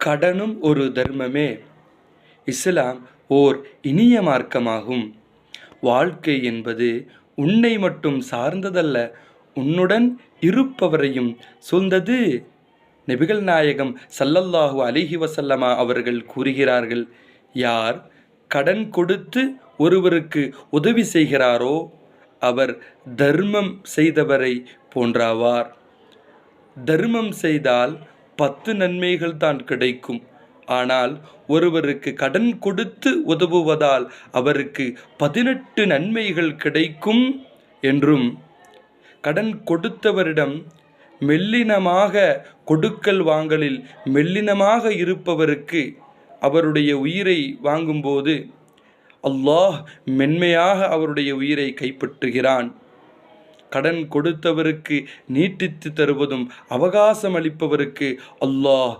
கடனும் ஒரு தர்மமே. இஸ்லாம் ஓர் இனிய மார்க்கமாகும். வாழ்க்கை என்பது உன்னை மட்டும் சார்ந்ததல்ல, உன்னுடன் இருப்பவரையும் சூழ்ந்தது. நபிகள் நாயகம் ஸல்லல்லாஹு அலைஹி வஸல்லமா அவர்கள் கூறுகிறார்கள், யார் கடன் கொடுத்து ஒருவருக்கு உதவி செய்கிறாரோ அவர் தர்மம் செய்தவரை போன்றாவார். தர்மம் செய்தால் 10 நன்மைகள் தான் கிடைக்கும். ஆனால் ஒருவருக்கு கடன் கொடுத்து உதவுவதால் அவருக்கு 18 நன்மைகள் கிடைக்கும் என்றும், கடன் கொடுத்தவரிடம் மெல்லினமாக கொடுக்கல் வாங்கலில் மெல்லினமாக இருப்பவருக்கு அவருடைய உயிரை வாங்கும்போது அல்லாஹ் மென்மையாக அவருடைய உயிரை கைப்பற்றுகிறான். கடன் கொடுத்தவருக்கு நீட்டித்து தருவதும் அவகாசம் அளிப்பவருக்கு அல்லாஹ்